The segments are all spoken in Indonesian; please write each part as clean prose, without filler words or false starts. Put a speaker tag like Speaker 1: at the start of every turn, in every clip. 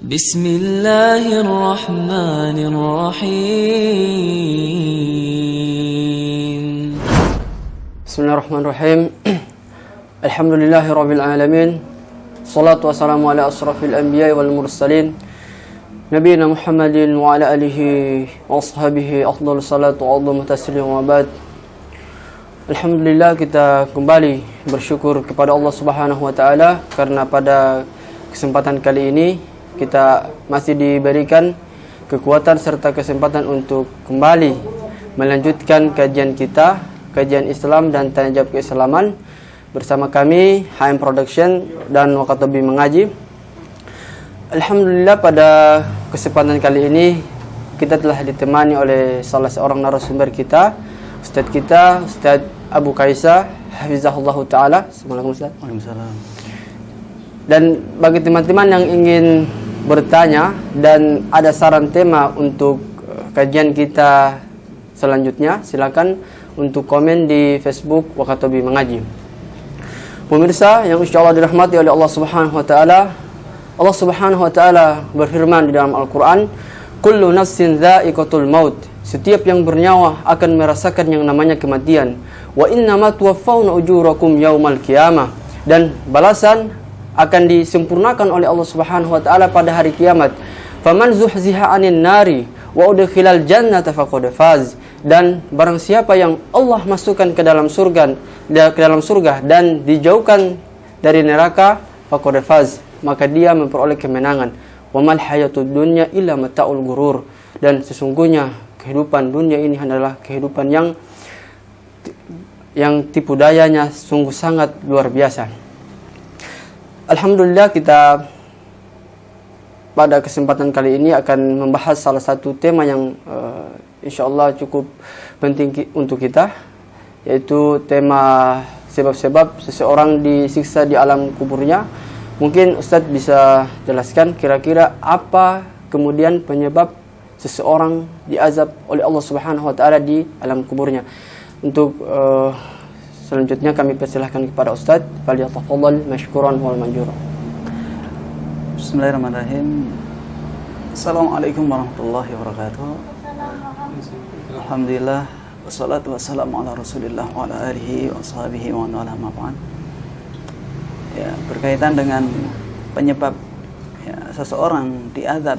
Speaker 1: Bismillahirrahmanirrahim.
Speaker 2: Bismillahirrahmanirrahim. Alhamdulillahirabbil alamin. Shalatu wassalamu ala asrafil anbiya'i wal mursalin. Nabiyina Muhammadin wa ala alihi wa ashabihi afdhalus salatu wa afdhalus taslim wa ba'd. Alhamdulillah, kita kembali bersyukur kepada Allah Subhanahu wa taala karena pada kesempatan kali ini kita masih diberikan kekuatan serta kesempatan untuk kembali melanjutkan kajian kita, kajian Islam dan tanya jawab keislaman bersama kami HM Production dan Wakatobi Mengaji. Alhamdulillah, pada kesempatan kali ini kita telah ditemani oleh salah seorang narasumber kita, Ustadz kita, Ustadz Abu Kaisa Hafizahullah Ta'ala. Assalamualaikum Ustadz.
Speaker 3: Waalaikumsalam.
Speaker 2: Dan bagi teman-teman yang ingin bertanya dan ada saran tema untuk kajian kita selanjutnya, silakan untuk komen di Facebook Wakatobi Mengaji. Pemirsa yang insyaallah dirahmati oleh Allah Subhanahu wa taala, Allah Subhanahu wa taala berfirman di dalam Al-Qur'an, "Kullu nafsin dha'iqatul maut." Setiap yang bernyawa akan merasakan yang namanya kematian. Wa innama tuwaffawna ujurakum yaumal qiyamah. Dan balasan akan disempurnakan oleh Allah Subhanahu wa taala pada hari kiamat. Faman zuhziha 'anil nari wa udkhilal jannata faqad faz. Dan barang siapa yang Allah masukkan ke dalam surga dan dijauhkan dari neraka, faqad faz, maka dia memperoleh kemenangan. Wa mal hayatud dunya illa mata'ul ghurur. Dan sesungguhnya kehidupan dunia ini adalah kehidupan yang tipu dayanya sungguh sangat luar biasa. Alhamdulillah, kita pada kesempatan kali ini akan membahas salah satu tema yang insyaallah cukup penting untuk kita, yaitu tema sebab-sebab seseorang disiksa di alam kuburnya. Mungkin Ustadz bisa jelaskan kira-kira apa kemudian penyebab seseorang diazab oleh Allah Subhanahu wa taala di alam kuburnya. Untuk selanjutnya kami persilahkan kepada Ustadz. Falyatafadhal mashkuran wal manjura.
Speaker 3: Bismillahirrahmanirrahim. Assalamualaikum warahmatullahi wabarakatuh. Alhamdulillah, wassalatu wassalamu ala Rasulillah wa ala alihi wa sahbihi wa ala ma'ba'an. Ya, berkaitan dengan penyebab seseorang diazab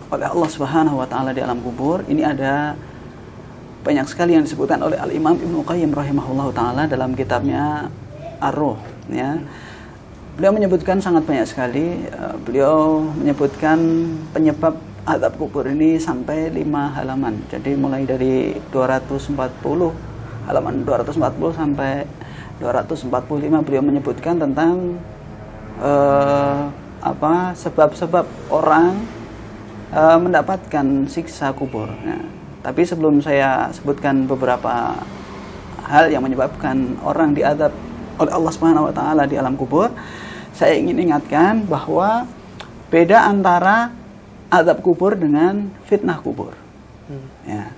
Speaker 3: oleh Allah Subhanahu wa taala di alam kubur, ini ada banyak sekali yang disebutkan oleh Al-Imam Ibnu Qayyim rahimahullah ta'ala dalam kitabnya Ar-Ruh, ya. Beliau menyebutkan sangat banyak sekali. Beliau menyebutkan penyebab azab kubur ini sampai 5 halaman. Jadi mulai dari 240 halaman 240 sampai 245 beliau menyebutkan tentang sebab-sebab orang mendapatkan siksa kubur. Nah, tapi sebelum saya sebutkan beberapa hal yang menyebabkan orang diazab oleh Allah Subhanahu wa taala di alam kubur, saya ingin ingatkan bahwa beda antara azab kubur dengan fitnah kubur. Ya.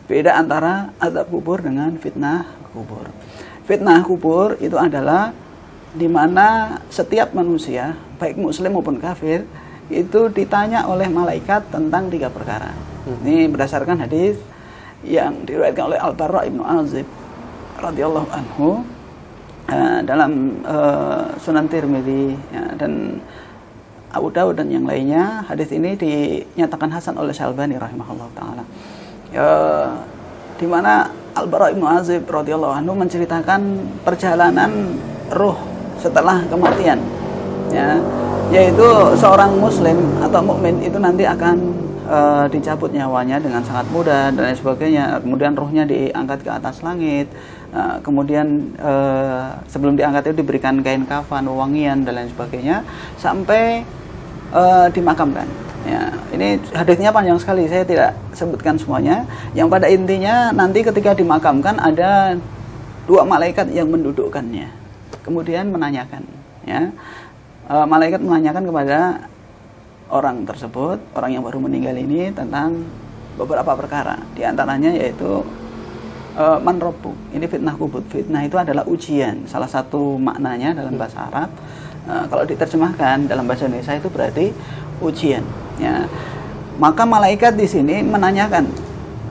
Speaker 3: Beda antara azab kubur dengan fitnah kubur. Fitnah kubur itu adalah di mana setiap manusia, baik muslim maupun kafir, itu ditanya oleh malaikat tentang 3 perkara. Ini berdasarkan hadis yang diriwayatkan oleh Al-Barra ibnu Azib radhiyallahu anhu dalam Sunan Tirmidzi, ya, dan Abu Dawud dan yang lainnya. Hadis ini dinyatakan hasan oleh Syalbani rahimahullah taala. Di mana Al-Barra ibnu Azib radhiyallahu anhu menceritakan perjalanan ruh setelah kematian, ya, yaitu seorang muslim atau mukmin itu nanti akan dicabut nyawanya dengan sangat mudah dan lain sebagainya. Kemudian ruhnya diangkat ke atas langit. Kemudian sebelum diangkat itu diberikan kain kafan, wangian dan lain sebagainya sampai dimakamkan. Ya, ini hadisnya panjang sekali, saya tidak sebutkan semuanya. Yang pada intinya nanti ketika dimakamkan ada 2 malaikat yang mendudukkannya. Kemudian menanyakan, ya, malaikat menanyakan kepada orang tersebut, orang yang baru meninggal ini, tentang beberapa perkara. Di antaranya yaitu man rabbu. Ini fitnah kubur. Fitnah itu adalah ujian. Salah satu maknanya dalam bahasa Arab. Kalau diterjemahkan dalam bahasa Indonesia itu berarti ujian. Ya. Maka malaikat di sini menanyakan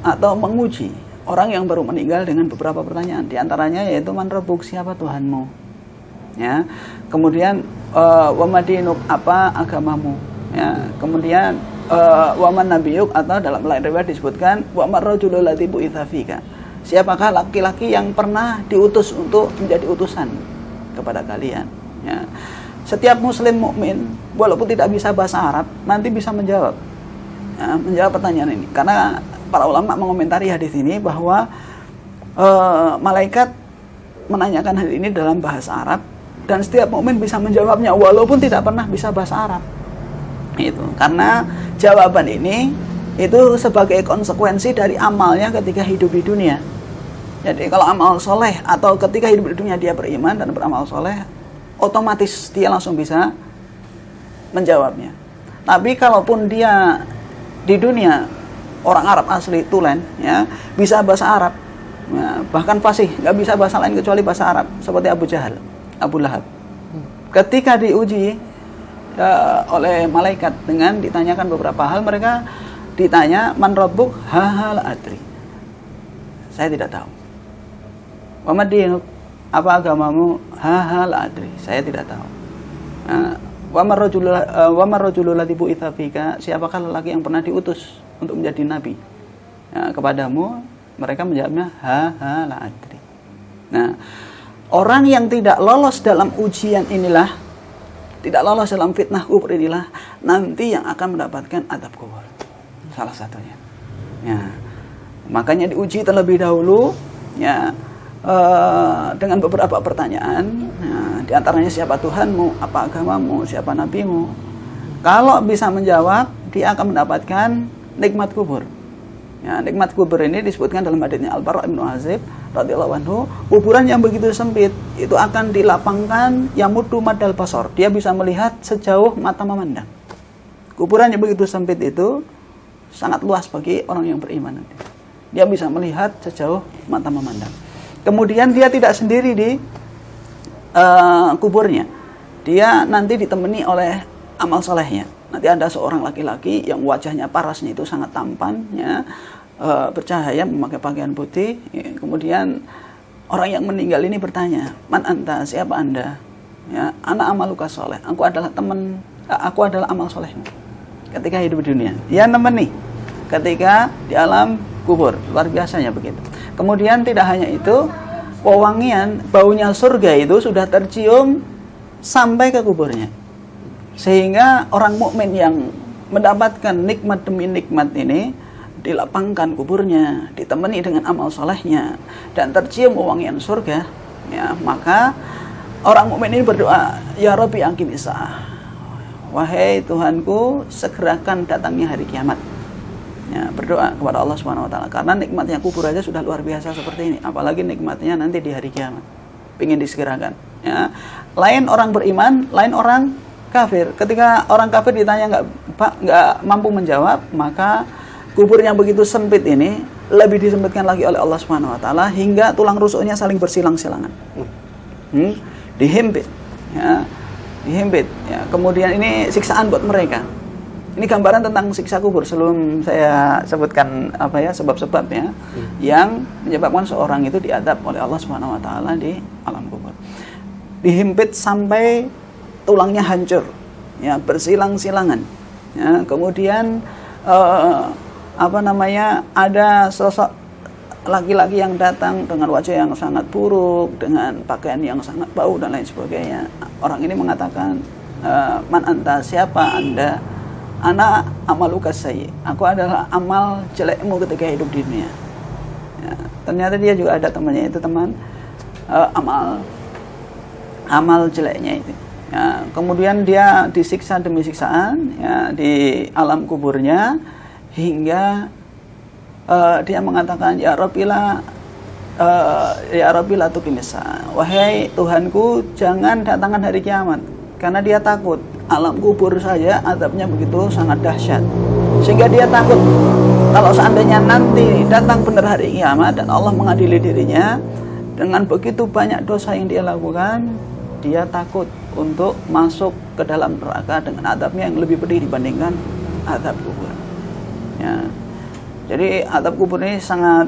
Speaker 3: atau menguji orang yang baru meninggal dengan beberapa pertanyaan. Di antaranya yaitu man rabbuk, siapa Tuhanmu? Ya. Kemudian wa madinuk, apa agamamu? Ya. Kemudian wa man nabiyuk, atau dalam lain riwayat disebutkan wa man rajulul ladzi bu'itsa fika. Siapakah laki-laki yang pernah diutus untuk menjadi utusan kepada kalian? Ya. Setiap muslim mukmin walaupun tidak bisa bahasa Arab nanti bisa menjawab, ya, menjawab pertanyaan ini. Karena para ulama mengomentari hadis ini bahwa malaikat menanyakan hal ini dalam bahasa Arab dan setiap mukmin bisa menjawabnya walaupun tidak pernah bisa bahasa Arab. Itu karena jawaban ini itu sebagai konsekuensi dari amalnya ketika hidup di dunia. Jadi kalau amal soleh atau ketika hidup di dunia dia beriman dan beramal soleh, otomatis dia langsung bisa menjawabnya. Tapi kalaupun dia di dunia orang Arab asli tulen, ya, bisa bahasa Arab, ya, bahkan fasih, nggak bisa bahasa lain kecuali bahasa Arab, seperti Abu Jahal, Abu Lahab. Ketika diuji oleh malaikat dengan ditanyakan beberapa hal, mereka ditanya man rabbuk, hal adri, saya tidak tahu. Wa madinuk, apa agamamu, hal adri, saya tidak tahu. Wa marrajulul ladzi bu'itsa fika, siapakah lelaki yang pernah diutus untuk menjadi nabi kepadamu? Mereka menjawabnya hal adri. Nah, orang yang tidak lolos dalam ujian inilah, tidak lolos dalam fitnah kubur inilah nanti yang akan mendapatkan azab kubur. Salah satunya. Ya. Makanya diuji terlebih dahulu, ya, dengan beberapa pertanyaan. Nah, di antaranya siapa Tuhanmu, apa agamamu, siapa nabimu. Kalau bisa menjawab, dia akan mendapatkan nikmat kubur. Ya, nikmat kubur ini disebutkan dalam haditsnya Al-Bara' bin Azib radhiyallahu anhu, kuburan yang begitu sempit itu akan dilapangkan yamudu madal basar. Dia bisa melihat sejauh mata memandang. Kuburan yang begitu sempit itu sangat luas bagi orang yang beriman nanti. Dia bisa melihat sejauh mata memandang. Kemudian dia tidak sendiri di kuburnya. Dia nanti ditemani oleh amal solehnya. Nanti ada seorang laki-laki yang wajahnya parasnya itu sangat tampan, ya, bercahaya, memakai pakaian putih. Ya. Kemudian orang yang meninggal ini bertanya, man anta, siapa anda? Ya, ana amaluka soleh. Aku adalah amal solehmu. Ketika hidup di dunia, dia nemeni ketika di alam kubur. Luar biasanya begitu. Kemudian tidak hanya itu, wewangian baunya surga itu sudah tercium sampai ke kuburnya. Sehingga orang mukmin yang mendapatkan nikmat demi nikmat ini, dilapangkan kuburnya, ditemani dengan amal solehnya, dan tercium wewangian surga, ya, maka orang mukmin ini berdoa, ya Rabbi angkim isa'ah, wahai Tuhanku, segerakan datangnya hari kiamat. Ya, berdoa kepada Allah Subhanahu wa taala, karena nikmatnya kubur aja sudah luar biasa seperti ini, apalagi nikmatnya nanti di hari kiamat. Pingin disegerakan, ya. Lain orang beriman, lain orang kafir. Ketika orang kafir ditanya nggak mampu menjawab, maka kubur yang begitu sempit ini lebih disempitkan lagi oleh Allah Subhanahu wa taala hingga tulang rusuknya saling bersilang-silangan. Dihimpit, ya. Dihimpit, ya. Kemudian ini siksaan buat mereka. Ini gambaran tentang siksa kubur. Sebelum saya sebutkan sebab-sebab yang menyebabkan seorang itu diadab oleh Allah Subhanahu wa taala di alam kubur. Dihimpit sampai tulangnya hancur, ya, bersilang-silangan. Ya, kemudian ada sosok laki-laki yang datang dengan wajah yang sangat buruk, dengan pakaian yang sangat bau dan lain sebagainya. Orang ini mengatakan, man anta, siapa anda? Ana amaluka sayyi, aku adalah amal jelekmu ketika hidup di dunia. Ya, ternyata dia juga ada temannya, itu teman amal jeleknya itu. Ya, kemudian dia disiksa demi siksaan, ya, di alam kuburnya hingga dia mengatakan, ya Rabbi la tuqimisa, wahai Tuhanku, jangan datangkan hari kiamat, karena dia takut alam kubur saja azabnya begitu sangat dahsyat, sehingga dia takut kalau seandainya nanti datang benar hari kiamat dan Allah mengadili dirinya dengan begitu banyak dosa yang dia lakukan, dia takut untuk masuk ke dalam neraka dengan azabnya yang lebih pedih dibandingkan azab kubur. Ya. Jadi azab kubur ini sangat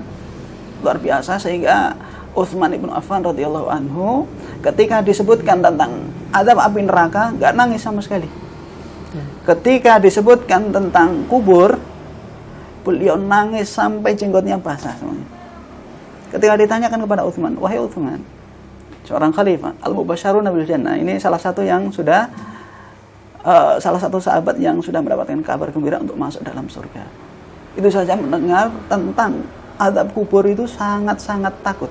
Speaker 3: luar biasa, sehingga Utsman ibn Affan radhiyallahu anhu ketika disebutkan tentang azab api neraka nggak nangis sama sekali. Ketika disebutkan tentang kubur, beliau nangis sampai jenggotnya basah semuanya. Ketika ditanyakan kepada Utsman, wahai Utsman, seorang khalifah al-mubasysyarun bil jannah, ini salah satu yang sudah salah satu sahabat yang sudah mendapatkan kabar gembira untuk masuk dalam surga. Itu saja mendengar tentang azab kubur itu sangat-sangat takut.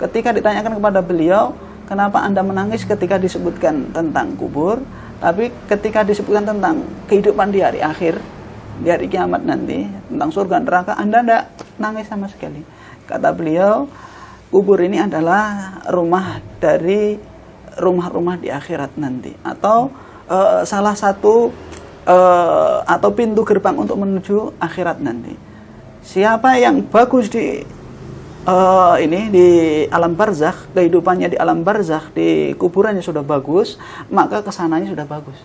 Speaker 3: Ketika ditanyakan kepada beliau, kenapa Anda menangis ketika disebutkan tentang kubur, tapi ketika disebutkan tentang kehidupan di hari akhir, di hari kiamat nanti, tentang surga neraka, Anda tidak nangis sama sekali. Kata beliau, kubur ini adalah rumah dari rumah-rumah di akhirat nanti, atau salah satu atau pintu gerbang untuk menuju akhirat nanti. Siapa yang bagus di di alam barzakh, kehidupannya di alam barzakh, di kuburannya sudah bagus, maka kesananya sudah bagus.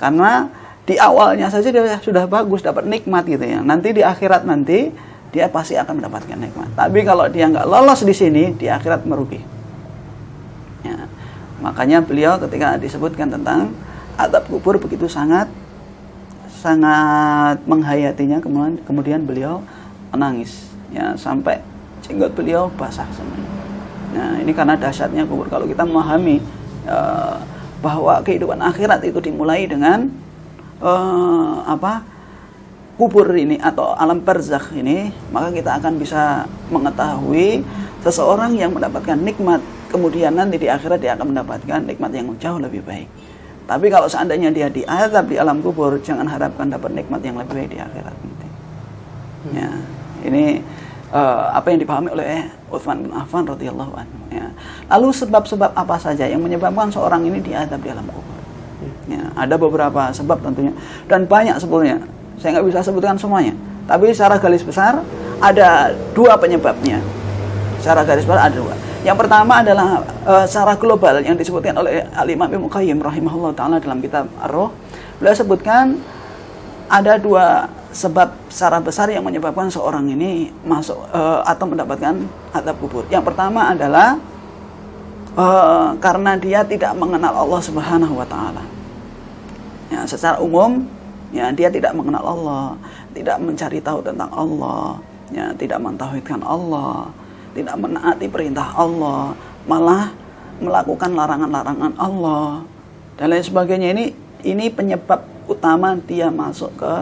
Speaker 3: Karena di awalnya saja dia sudah bagus, dapat nikmat gitu ya. Nanti di akhirat nanti dia pasti akan mendapatkan nikmat. Tapi kalau dia nggak lolos di sini, di akhirat merugi. Ya. Makanya beliau ketika disebutkan tentang azab kubur begitu sangat menghayatinya, kemudian beliau menangis, ya, sampai jenggot beliau basah semuanya. Nah, ini karena dahsyatnya kubur. Kalau kita memahami bahwa kehidupan akhirat itu dimulai dengan kubur ini atau alam barzakh ini, maka kita akan bisa mengetahui seseorang yang mendapatkan nikmat, kemudian nanti di akhirat dia akan mendapatkan nikmat yang jauh lebih baik. Tapi kalau seandainya dia diazab di alam kubur, jangan harapkan dapat nikmat yang lebih baik di akhirat nanti. Ya, ini apa yang dipahami oleh Utsman bin Affan radhiyallahu anhu. Ya. Lalu sebab-sebab apa saja yang menyebabkan seorang ini diazab di alam kubur? Ya, ada beberapa sebab tentunya, dan banyak sebetulnya. Saya nggak bisa sebutkan semuanya, tapi secara garis besar ada dua penyebabnya. Secara garis besar ada dua. Yang pertama adalah secara global yang disebutkan oleh Al-Imam Ibnu Qayyim rahimahullah ta'ala dalam kitab Ar-Ruh. Beliau sebutkan ada dua sebab secara besar yang menyebabkan seorang ini masuk atau mendapatkan azab kubur. Yang pertama adalah karena dia tidak mengenal Allah Subhanahu wa taala. Ya, secara umum, ya, dia tidak mengenal Allah, tidak mencari tahu tentang Allah, ya, tidak mentauhidkan Allah, tidak menaati perintah Allah, malah melakukan larangan-larangan Allah dan lain sebagainya. Ini penyebab utama dia masuk ke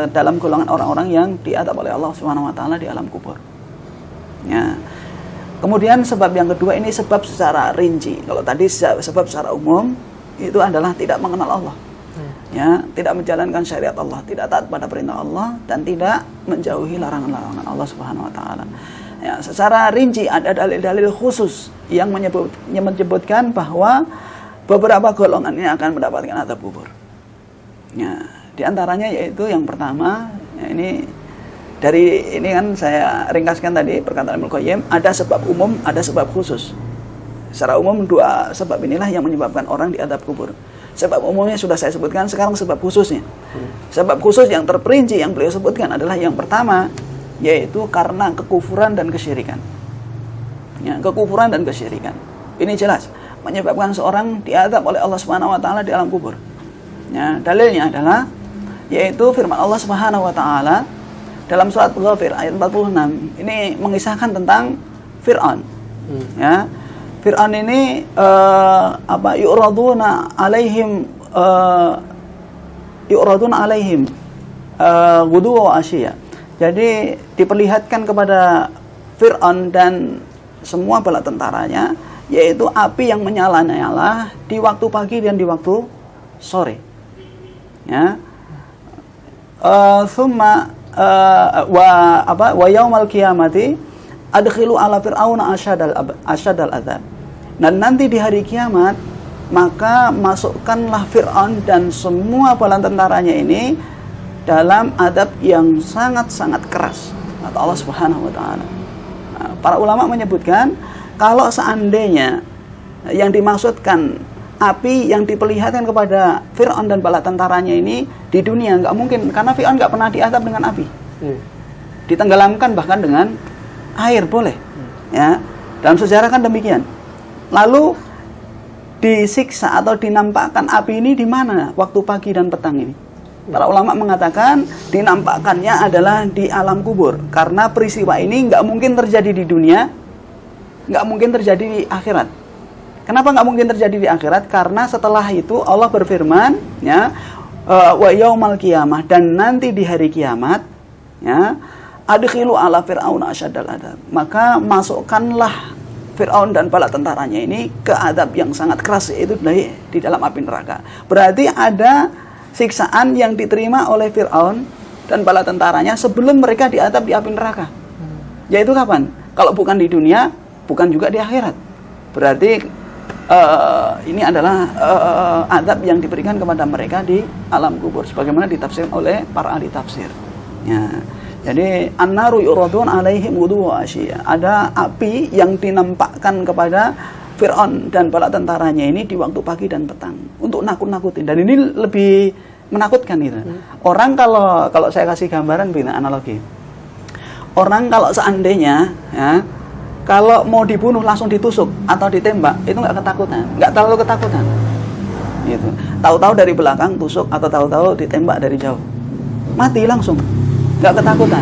Speaker 3: dalam golongan orang-orang yang diazab oleh Allah Subhanahu wa taala di alam kubur. Ya. Kemudian sebab yang kedua ini sebab secara rinci. Kalau tadi sebab secara umum itu adalah tidak mengenal Allah. Ya, tidak menjalankan syariat Allah, tidak taat pada perintah Allah, dan tidak menjauhi larangan-larangan Allah Subhanahu wa taala. Ya, secara rinci ada dalil-dalil khusus yang menyebutkan bahwa beberapa golongan ini akan mendapatkan azab kubur. Ya, di antaranya yaitu yang pertama, ya, ini kan saya ringkaskan tadi perkataan Ibnu Qayyim, ada sebab umum, ada sebab khusus. Secara umum dua sebab inilah yang menyebabkan orang diazab kubur. Sebab umumnya sudah saya sebutkan, sekarang sebab khususnya. Sebab khusus yang terperinci yang beliau sebutkan adalah yang pertama, yaitu karena kekufuran dan kesyirikan. Ya, kekufuran dan kesyirikan. Ini jelas menyebabkan seorang diazab oleh Allah Subhanahu wa taala di alam kubur. Ya, dalilnya adalah yaitu firman Allah Subhanahu wa taala dalam surat Ghafir ayat 46. Ini mengisahkan tentang Fir'aun. Ya. Fir'aun ini yu'raduna alaihim ghuduwa wa ashiya. Jadi diperlihatkan kepada Fir'aun dan semua bala tentaranya, yaitu api yang menyala-nyala di waktu pagi dan di waktu sore. Ya. Wa yaumal qiyamati adkhilu ala fir'auna asyadal adzab. Dan nanti di hari kiamat maka masukkanlah Fir'aun dan semua bala tentaranya ini dalam adab yang sangat-sangat keras, kata Allah Subhanahu wa taala. Para ulama menyebutkan kalau seandainya yang dimaksudkan api yang diperlihatkan kepada Fir'aun dan bala tentaranya ini di dunia, nggak mungkin, karena Fir'aun nggak pernah diazab dengan api. Ditenggelamkan bahkan dengan air boleh. Ya, dalam sejarah kan demikian. Lalu disiksa atau dinampakkan api ini di mana waktu pagi dan petang ini? Para ulama mengatakan dinampakkannya adalah di alam kubur, karena peristiwa ini nggak mungkin terjadi di dunia, nggak mungkin terjadi di akhirat. Kenapa nggak mungkin terjadi di akhirat? Karena setelah itu Allah berfirman, ya, wa yaumal qiyamah, dan nanti di hari kiamat, ya, adkhilu ala fir'auna asyaddal adab, maka masukkanlah Fir'aun dan bala tentaranya ini ke adab yang sangat keras, yaitu di dalam api neraka. Berarti ada siksaan yang diterima oleh Fir'aun dan bala tentaranya sebelum mereka diadab di api neraka. Yaitu kapan? Kalau bukan di dunia, bukan juga di akhirat. Berarti ini adalah adab yang diberikan kepada mereka di alam kubur, sebagaimana ditafsir oleh para ahli tafsir. Ya. Jadi an-naru yuradun alaihim ghuduwwan wa ashiya. Ada api yang dinampakkan kepada Fir'aun dan bala tentaranya ini di waktu pagi dan petang untuk nakut-nakutin. Dan ini lebih menakutkan gitu. Orang kalau saya kasih gambaran begini, analogi. Orang kalau seandainya, ya, kalau mau dibunuh langsung ditusuk atau ditembak, itu nggak ketakutan, nggak terlalu ketakutan. Gitu. Tahu-tahu dari belakang tusuk atau tahu-tahu ditembak dari jauh, mati langsung. Nggak ketakutan.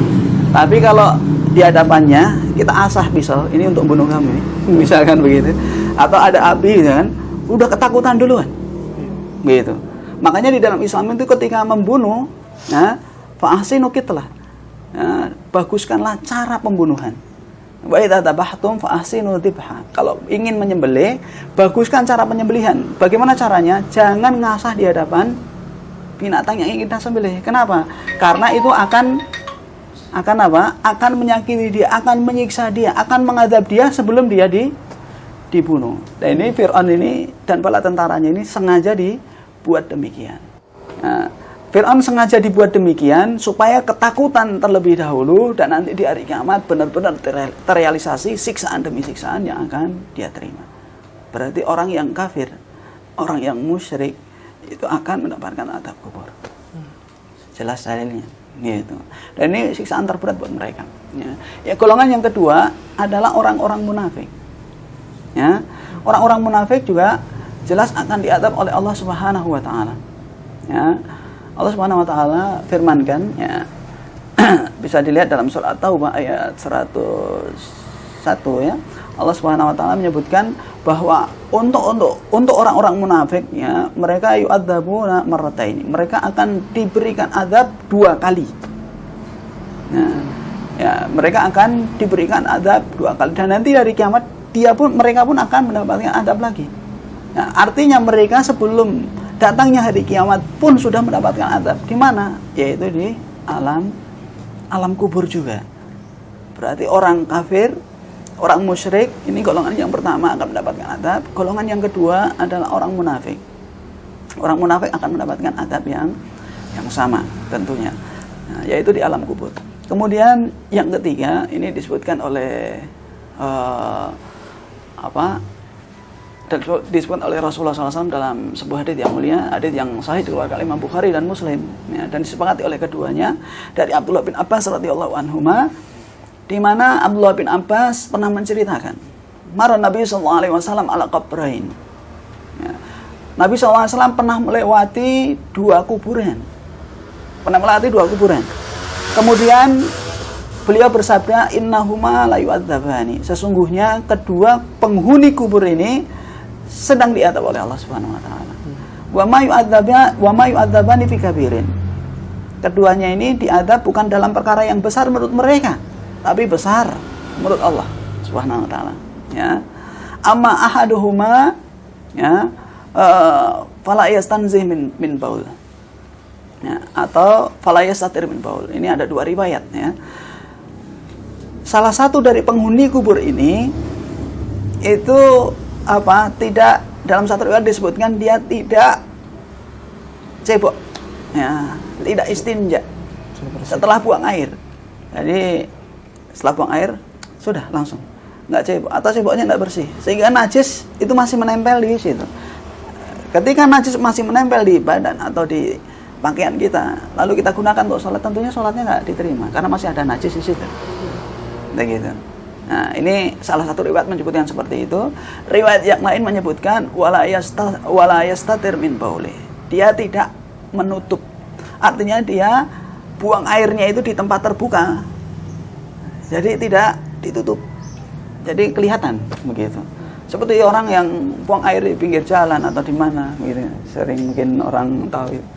Speaker 3: Tapi kalau di hadapannya kita asah pisau ini untuk bunuh kamu, misalkan begitu, atau ada api, kan, udah ketakutan duluan, gitu. Makanya di dalam Islam itu ketika membunuh, ya, fa ahsinu qitlah, ya, baguskanlah cara pembunuhan. Wa idza dabahtum fa ahsinu dzibha. Kalau ingin menyembelih, baguskan cara penyembelihan. Bagaimana caranya? Jangan ngasah di hadapan binatang yang ingin kita sembelih. Kenapa? Karena itu akan apa? Akan menyakiti dia, akan menyiksa dia, akan mengadab dia sebelum dia dibunuh. Dan ini Fir'aun ini dan bala tentaranya ini sengaja dibuat demikian. Nah, Fir'aun sengaja dibuat demikian supaya ketakutan terlebih dahulu, dan nanti di hari kiamat benar-benar terrealisasi siksaan demi siksaan yang akan dia terima. Berarti orang yang kafir, orang yang musyrik itu akan mendapatkan azab kubur. Jelas dalilnya, gitu. Dan ini siksaan terberat buat mereka. Ya, golongan yang kedua adalah orang-orang munafik. Ya, orang-orang munafik juga jelas akan diazab oleh Allah Subhanahu Wa Taala. Ya, Allah Subhanahu Wa Taala firmankan, ya, bisa dilihat dalam surat Taubah ayat 101, ya. Allah Subhanahu Wa Taala menyebutkan bahwa untuk orang-orang munafik, ya, mereka yu'adzabuna marrataini, mereka akan diberikan azab 2 kali. Ya, mereka akan diberikan azab 2 kali, dan nanti dari kiamat mereka pun akan mendapatkan azab lagi. Nah, artinya mereka sebelum datangnya hari kiamat pun sudah mendapatkan azab. Di mana? Yaitu di alam kubur juga. Berarti orang kafir, orang musyrik, ini golongan yang pertama akan mendapatkan azab. Golongan yang kedua adalah orang munafik. Orang munafik akan mendapatkan azab yang sama tentunya, nah, yaitu di alam kubur. Kemudian yang ketiga ini disebutkan oleh disebut oleh Rasulullah SAW dalam sebuah hadits yang mulia, hadits yang sahih dikeluarkan oleh Imam Bukhari dan Muslim, ya, dan disepakati oleh keduanya dari Abdullah bin Abbas radhiyallahu anhuma, di mana Abdullah bin Abbas pernah menceritakan, marra Nabi sallallahu alaihi wasallam ala qabrain. Ya, Nabi sallallahu alaihi wasallam pernah melewati 2 kuburan. Kemudian beliau bersabda, innahuma la yu'adzabani, sesungguhnya kedua penghuni kubur ini sedang diadab oleh Allah Subhanahu wa taala. Wa ma yu'adzabani fi kabirin. Keduanya ini diadab bukan dalam perkara yang besar menurut mereka, tapi besar menurut Allah Subhanahu wa taala, ya. Amma ahaduhuma, ya, fala yastanzih min baul. Ya, atau fala yastatir min baul. Ini ada 2 riwayat, ya. Salah satu dari penghuni kubur ini itu tidak, dalam satu riwayat disebutkan dia tidak cebok, ya, tidak istinja setelah buang air. Jadi setelah buang air sudah langsung nggak cebok atau ceboknya nggak bersih, sehingga najis itu masih menempel di situ. Ketika najis masih menempel di badan atau di pakaian kita, lalu kita gunakan untuk sholat, tentunya sholatnya nggak diterima karena masih ada najis di situ. Begitu. Nah, ini salah satu riwayat menyebutkan seperti itu. Riwayat yang lain menyebutkan wala yastatir min bauli. Dia tidak menutup. Artinya dia buang airnya itu di tempat terbuka. Jadi tidak ditutup. Jadi kelihatan begitu. Seperti orang yang buang air di pinggir jalan atau di mana gitu. Sering mungkin orang tahu itu.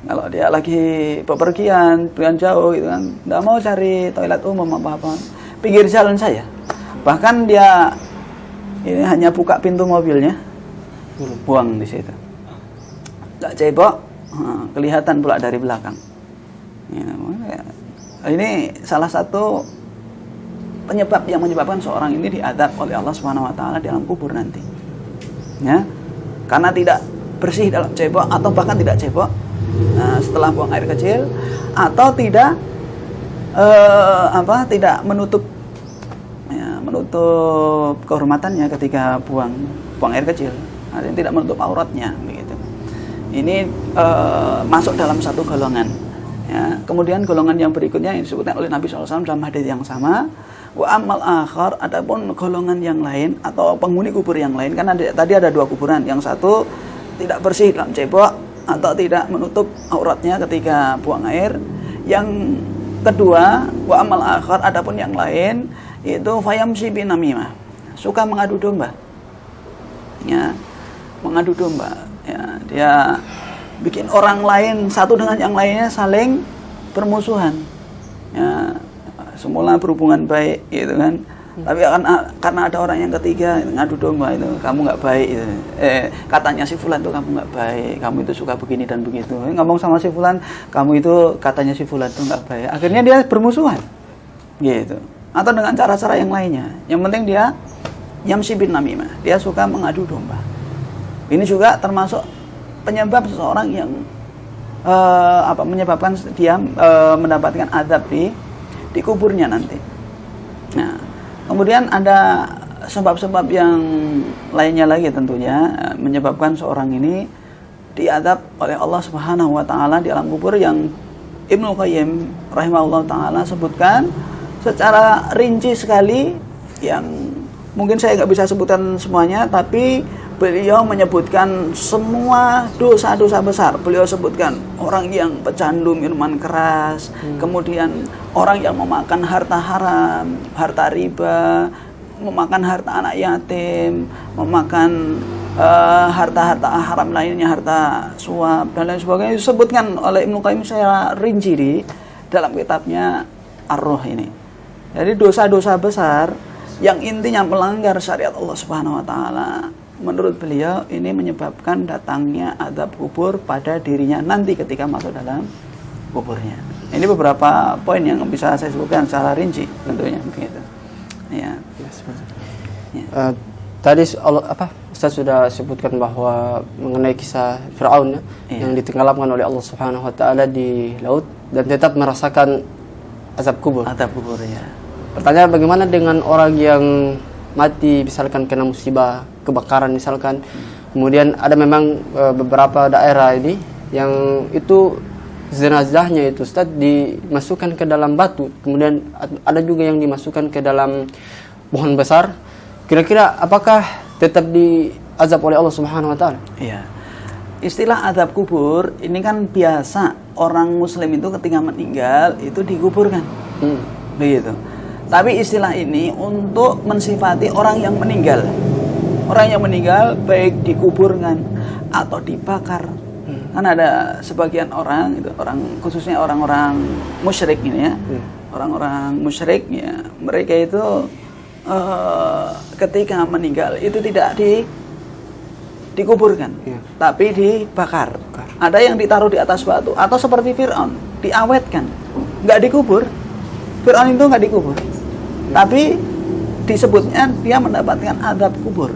Speaker 3: Kalau dia lagi bepergian jauh gitu kan, enggak mau cari toilet umum apa-apa, pinggir jalan saya. Bahkan dia ini hanya buka pintu mobilnya, buang di situ. Enggak cebok, kelihatan pula dari belakang. Ini salah satu penyebab yang menyebabkan seorang ini diadab oleh Allah Subhanahu wa taala di dalam kubur nanti. Ya. Karena tidak bersih dalam cebok atau bahkan tidak cebok setelah buang air kecil, atau tidak tidak menutup kehormatannya ketika buang air kecil. Artinya tidak menutup auratnya begitu. Ini masuk dalam satu golongan. Ya. Kemudian golongan yang berikutnya yang disebutkan oleh Nabi SAW dalam hadis yang sama, wa amal akhar, adapun golongan yang lain atau penghuni kubur yang lain, kan tadi ada dua kuburan, yang satu tidak bersih dalam cebok atau tidak menutup auratnya ketika buang air, yang kedua wa amal akhar, adapun yang lain itu fayamsi bin namimah, suka mengadu domba. Ya, mengadu domba. Ya, dia bikin orang lain satu dengan yang lainnya saling bermusuhan. Ya, semula berhubungan baik gitu kan, tapi karena ada orang yang ketiga ngadu domba, itu kamu nggak baik itu. Katanya si fulan tuh kamu nggak baik, kamu itu suka begini dan begitu. Ngomong sama si fulan, kamu itu katanya si fulan tuh nggak baik, akhirnya dia bermusuhan gitu. Atau dengan cara-cara yang lainnya, yang penting dia yamsi bin namimah, dia suka mengadu domba. Ini juga termasuk penyebab seseorang yang menyebabkan dia mendapatkan azab di kuburnya nanti. Nah, kemudian ada sebab-sebab yang lainnya lagi tentunya menyebabkan seorang ini diazab oleh Allah Subhanahu wa taala di alam kubur, yang Ibnu Qayyim rahimahullah taala sebutkan secara rinci sekali, yang mungkin saya nggak bisa sebutkan semuanya, tapi beliau menyebutkan semua dosa-dosa besar. Beliau sebutkan orang yang pecandu minuman keras, kemudian orang yang memakan harta haram, harta riba, memakan harta anak yatim, memakan harta-harta haram lainnya, harta suap dan lain sebagainya, disebutkan oleh Ibnu Qayyim secara rinci di dalam kitabnya Ar-Ruh ini. Jadi dosa-dosa besar yang intinya melanggar syariat Allah Subhanahu wa taala, menurut beliau ini menyebabkan datangnya azab kubur pada dirinya nanti ketika masuk dalam kuburnya. Ini beberapa poin yang bisa saya sebutkan secara rinci tentunya begitu. Ya.
Speaker 2: Tadi Ustaz sudah sebutkan bahwa mengenai kisah Fir'aun yang ditenggelamkan oleh Allah Subhanahu wa taala di laut dan tetap merasakan azab kubur.
Speaker 3: Azab kubur ya.
Speaker 2: Pertanyaan, bagaimana dengan orang yang mati misalkan kena musibah kebakaran misalkan, kemudian ada memang beberapa daerah ini yang itu jenazahnya itu Ustaz dimasukkan ke dalam batu, kemudian ada juga yang dimasukkan ke dalam pohon besar, kira-kira apakah tetap diazab oleh Allah Subhanahu wa taala?
Speaker 3: Iya. Istilah azab kubur ini kan biasa orang muslim itu ketika meninggal itu dikuburkan. Begitu. Tapi istilah ini untuk mensifati orang yang meninggal. Orang yang meninggal baik dikuburkan atau dibakar. Kan ada sebagian orang itu, khususnya orang-orang musyrik ini ya. Orang-orang musyrik ya, mereka itu ketika meninggal itu tidak dikuburkan, tapi dibakar. Ada yang ditaruh di atas batu atau seperti Fir'aun, diawetkan. Enggak dikubur. Fir'aun itu enggak dikubur. Tapi disebutnya dia mendapatkan azab kubur.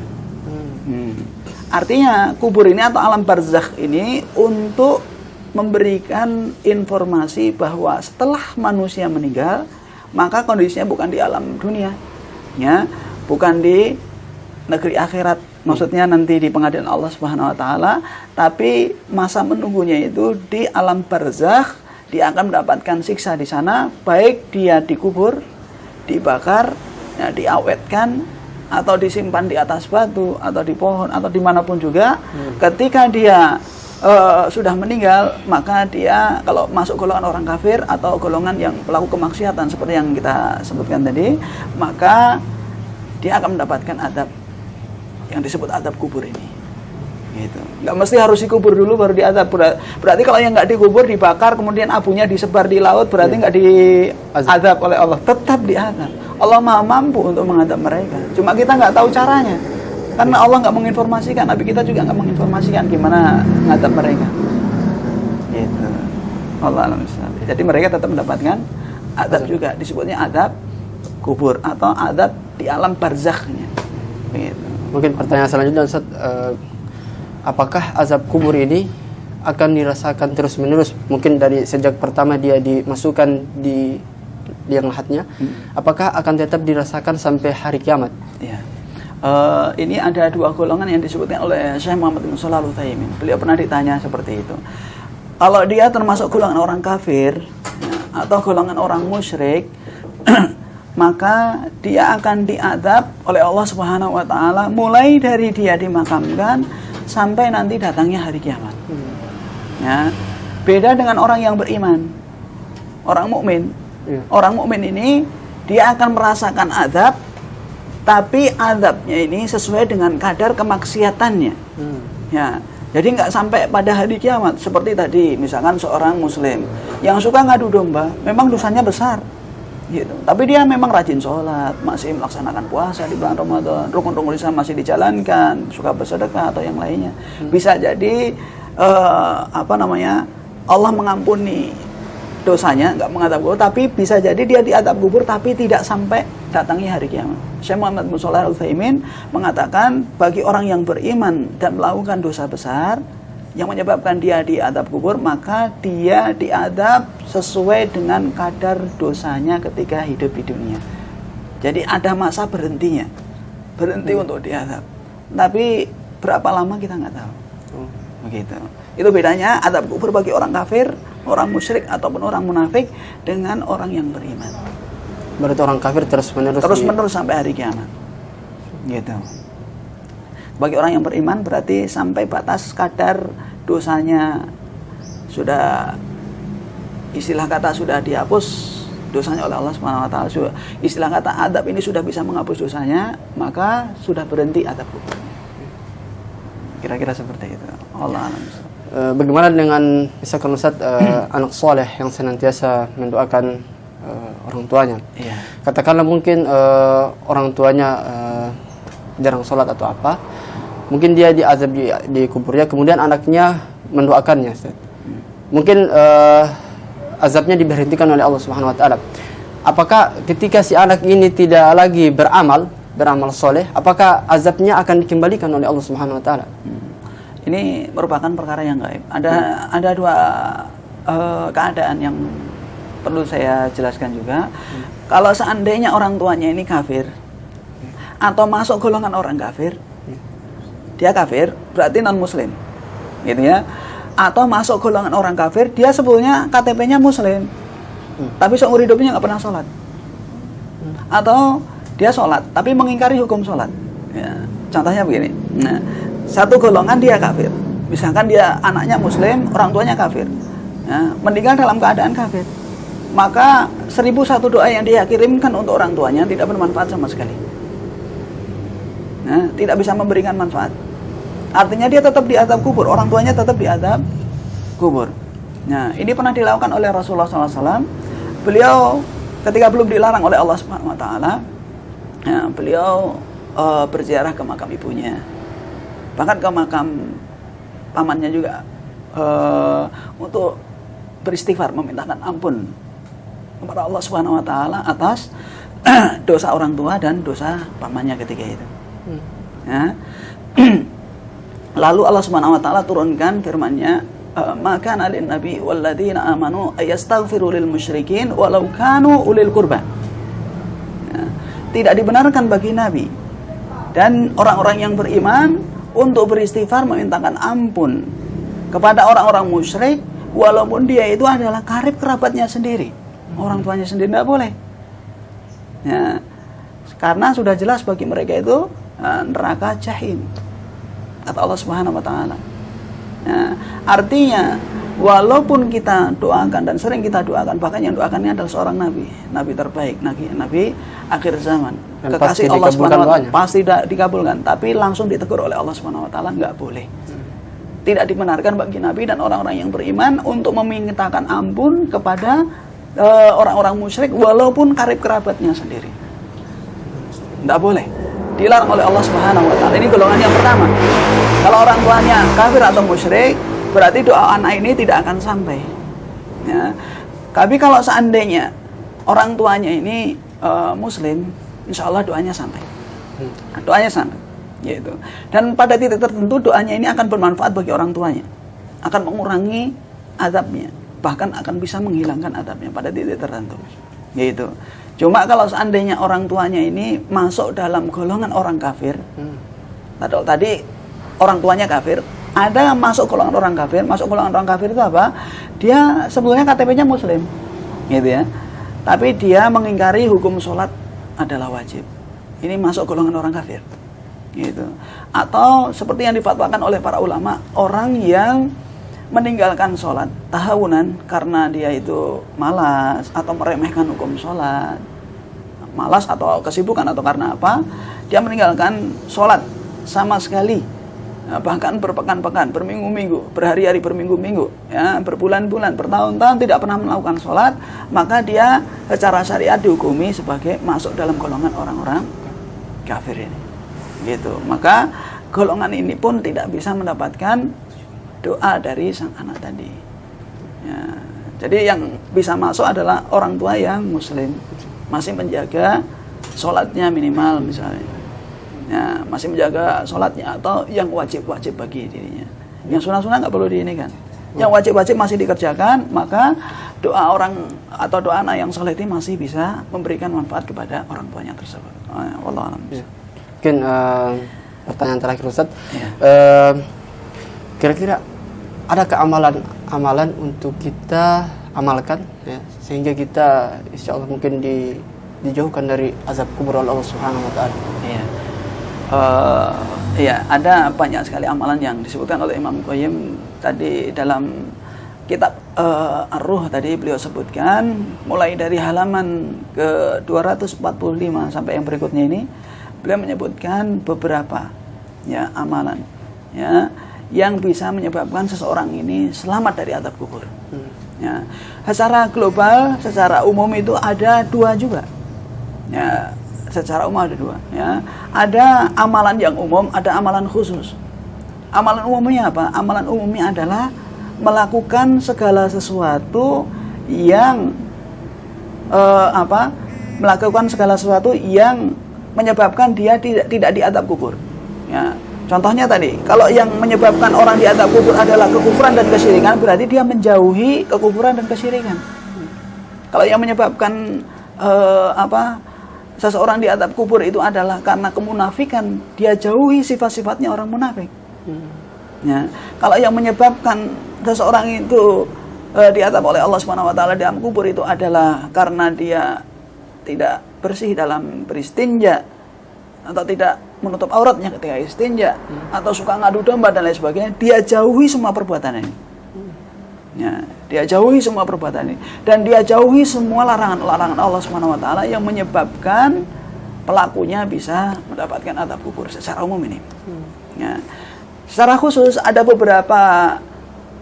Speaker 3: Artinya kubur ini atau alam barzakh ini untuk memberikan informasi bahwa setelah manusia meninggal, maka kondisinya bukan di alam dunia, ya, bukan di negeri akhirat, maksudnya nanti di pengadilan Allah Subhanahu wa taala, tapi masa menunggunya itu di alam barzakh. Dia akan mendapatkan siksa di sana, baik dia dikubur, dibakar, ya, diawetkan, atau disimpan di atas batu, atau di pohon, atau dimanapun juga. Ketika dia sudah meninggal, maka dia kalau masuk golongan orang kafir atau golongan yang pelaku kemaksiatan seperti yang kita sebutkan tadi, maka dia akan mendapatkan adab yang disebut adab kubur ini. Gitu. Nggak mesti harus dikubur dulu baru diadab. Berarti kalau yang nggak dikubur, dibakar, kemudian abunya disebar di laut, berarti nggak diadab oleh Allah. Tetap diadab. Allah maha mampu untuk mengadab mereka. Cuma kita nggak tahu caranya. Karena Allah nggak menginformasikan, Nabi kita juga nggak menginformasikan gimana mengadab mereka. Gitu. Allah alam. Jadi mereka tetap mendapatkan adab juga. Disebutnya adab kubur atau adab di alam barzakhnya. Gitu.
Speaker 2: Mungkin pertanyaan selanjutnya, Ustaz, apakah azab kubur ini akan dirasakan terus-menerus? Mungkin dari sejak pertama dia dimasukkan di liang lahatnya, apakah akan tetap dirasakan sampai hari kiamat?
Speaker 3: Ya. Ini ada dua golongan yang disebutkan oleh Syekh Muhammad bin Shalih Al-Utsaimin. Beliau pernah ditanya seperti itu. Kalau dia termasuk golongan orang kafir, ya, atau golongan orang musyrik, maka dia akan diadab oleh Allah Subhanahu wa taala mulai dari dia dimakamkan sampai nanti datangnya hari kiamat. Ya. Beda dengan orang yang beriman. Orang mukmin. Orang mukmin ini dia akan merasakan azab, tapi azabnya ini sesuai dengan kadar kemaksiatannya. Ya. Jadi nggak sampai pada hari kiamat seperti tadi, misalkan seorang muslim yang suka ngadu domba, memang dosanya besar. Gitu. Tapi dia memang rajin sholat, masih melaksanakan puasa di bulan Ramadan, rukun-rukun Islam masih dijalankan, suka bersedekah atau yang lainnya. Bisa jadi Allah mengampuni dosanya, nggak mengadab kubur, tapi bisa jadi dia diadab kubur tapi tidak sampai datangnya hari kiamat. Syekh Muhammad bin Shalih Al-Utsaimin mengatakan bagi orang yang beriman dan melakukan dosa besar yang menyebabkan dia diadab kubur, maka dia diadab sesuai dengan kadar dosanya ketika hidup di dunia. Jadi ada masa berhenti untuk diadab. Tapi berapa lama kita nggak tahu. Begitu. Itu bedanya adab kubur bagi orang kafir, orang musyrik ataupun orang munafik dengan orang yang beriman.
Speaker 2: Berarti orang kafir terus-menerus
Speaker 3: sampai hari kiamat. Gitu. Bagi orang yang beriman berarti sampai batas kadar dosanya sudah, istilah kata sudah dihapus dosanya oleh Allah Subhanahu wa taala. Istilah kata adab ini sudah bisa menghapus dosanya, maka sudah berhenti adab kubur. Kira-kira seperti itu. Allah alam.
Speaker 2: Bagaimana dengan misalkan Ustaz, anak soleh yang senantiasa mendoakan orang tuanya?
Speaker 3: Iya.
Speaker 2: Katakanlah mungkin orang tuanya jarang sholat atau apa, mungkin dia diazab di kuburnya, kemudian anaknya mendoakannya, Ustaz. Mungkin azabnya diberhentikan oleh Allah Subhanahu wa taala. Apakah ketika si anak ini tidak lagi beramal soleh, apakah azabnya akan dikembalikan oleh Allah Subhanahu wa taala?
Speaker 3: Ini merupakan perkara yang gaib. Ada dua keadaan yang perlu saya jelaskan juga. Kalau seandainya orang tuanya ini kafir atau masuk golongan orang kafir, dia kafir berarti non muslim, gitu ya. Atau masuk golongan orang kafir, dia sebetulnya KTP-nya muslim, tapi seumur hidupnya nggak pernah sholat. Atau dia sholat tapi mengingkari hukum sholat. Ya, contohnya begini. Nah, satu golongan dia kafir, misalkan dia anaknya muslim, orang tuanya kafir, ya, meninggal dalam keadaan kafir, maka 1001 doa yang dia kirimkan untuk orang tuanya tidak bermanfaat sama sekali. Nah, tidak bisa memberikan manfaat. Artinya dia tetap diadab kubur, orang tuanya tetap diadab kubur. Nah, ini pernah dilakukan oleh Rasulullah SAW. Beliau ketika belum dilarang oleh Allah Subhanahu Wa Taala, ya, beliau berziarah ke makam ibunya, bahkan ke makam pamannya juga, untuk beristighfar, memintakan ampun kepada Allah Subhanahu Wa Taala atas dosa orang tua dan dosa pamannya ketika itu. Ya. Lalu Allah Subhanahu wa taala turunkan firman-Nya, "Maka nalin nabi walladzina amanu ayastaghfiru lil musyrikin walau kanu ulil qurba." Ya. tidak dibenarkan bagi Nabi dan orang-orang yang beriman untuk beristighfar memintakan ampun kepada orang-orang musyrik walaupun dia itu adalah karib kerabatnya sendiri, orang tuanya sendiri, tidak boleh. Ya, karena sudah jelas bagi mereka itu neraka jahim, kata Allah Subhanahu wa taala. Ya, artinya walaupun kita doakan dan sering kita doakan, bahkan yang doakannya adalah seorang nabi terbaik, nabi akhir zaman,
Speaker 2: dan
Speaker 3: kekasih
Speaker 2: pasti
Speaker 3: Allah Subhanahu wa taala,
Speaker 2: doanya.
Speaker 3: pasti dikabulkan, tapi langsung ditegur oleh Allah Subhanahu wa taala, nggak boleh. Tidak dibenarkan bagi nabi dan orang-orang yang beriman untuk memintakan ampun kepada orang-orang musyrik walaupun karib kerabatnya sendiri. Tidak boleh. Dilarang oleh Allah Subhanahu wa taala. Ini golongan yang pertama. Kalau orang tuanya kafir atau musyrik, berarti doa anak ini tidak akan sampai. Ya. Tapi kalau seandainya orang tuanya ini muslim, insya Allah doanya sampai. Doanya sampai. Yaitu. Dan pada titik tertentu doanya ini akan bermanfaat bagi orang tuanya. Akan mengurangi azabnya. Bahkan akan bisa menghilangkan adabnya pada titik tertentu. Yaitu. Cuma kalau seandainya orang tuanya ini masuk dalam golongan orang kafir, tadi orang tuanya kafir, ada yang masuk golongan orang kafir. Masuk golongan orang kafir itu apa? Dia sebetulnya KTP-nya muslim, gitu ya. Tapi dia mengingkari hukum sholat adalah wajib. Ini masuk golongan orang kafir, gitu. Atau seperti yang difatwakan oleh para ulama, orang yang meninggalkan sholat tahawunan karena dia itu malas atau meremehkan hukum sholat, malas atau kesibukan atau karena apa, dia meninggalkan sholat sama sekali, bahkan berpekan-pekan, berminggu-minggu, berhari-hari, berminggu-minggu, ya, berbulan-bulan, bertahun-tahun tidak pernah melakukan sholat, maka dia secara syariat dihukumi sebagai masuk dalam golongan orang-orang kafir ini, gitu. Maka golongan ini pun tidak bisa mendapatkan doa dari sang anak tadi. Ya, jadi yang bisa masuk adalah orang tua yang muslim, masih menjaga sholatnya minimal misalnya, ya, masih menjaga sholatnya atau yang wajib-wajib bagi dirinya. Yang sunah-sunah nggak perlu diinikan. Yang wajib-wajib masih dikerjakan, maka doa orang atau doa anak yang soleh ini masih bisa memberikan manfaat kepada orang tuanya tersebut. Wallahu a'lam.
Speaker 2: Mungkin pertanyaan terakhir Ustaz.
Speaker 3: Ya.
Speaker 2: Kira-kira adakah amalan untuk kita amalkan, ya, sehingga kita insya Allah mungkin dijauhkan dari azab kubur oleh Allah Subhanahu wa taala?
Speaker 3: Iya. Ya, ada banyak sekali amalan yang disebutkan oleh Imam Qayyim tadi dalam kitab Ar-Ruh tadi beliau sebutkan mulai dari halaman ke 245 sampai yang berikutnya ini beliau menyebutkan beberapa ya amalan ya yang bisa menyebabkan seseorang ini selamat dari azab kubur. Ya, secara global, secara umum itu ada dua juga. Ya, secara umum ada dua. Ya, ada amalan yang umum, ada amalan khusus. Amalan umumnya apa? Amalan umumnya adalah melakukan segala sesuatu yang melakukan segala sesuatu yang menyebabkan dia tidak diazab kubur. Ya. Contohnya tadi, kalau yang menyebabkan orang diazab kubur adalah kekufuran dan kesyirikan, berarti dia menjauhi kekufuran dan kesyirikan. Kalau yang menyebabkan seseorang diazab kubur itu adalah karena kemunafikan, dia jauhi sifat-sifatnya orang munafik. Ya. Kalau yang menyebabkan seseorang itu diazab oleh Allah Subhanahu wa taala di dalam kubur itu adalah karena dia tidak bersih dalam beristinja atau tidak menutup auratnya ketika istinja atau suka ngadu domba dan lain sebagainya, dia jauhi semua perbuatan ini. Ya, dia jauhi semua perbuatan ini dan dia jauhi semua larangan-larangan Allah Subhanahu wa taala yang menyebabkan pelakunya bisa mendapatkan azab kubur secara umum ini. Ya. Secara khusus ada beberapa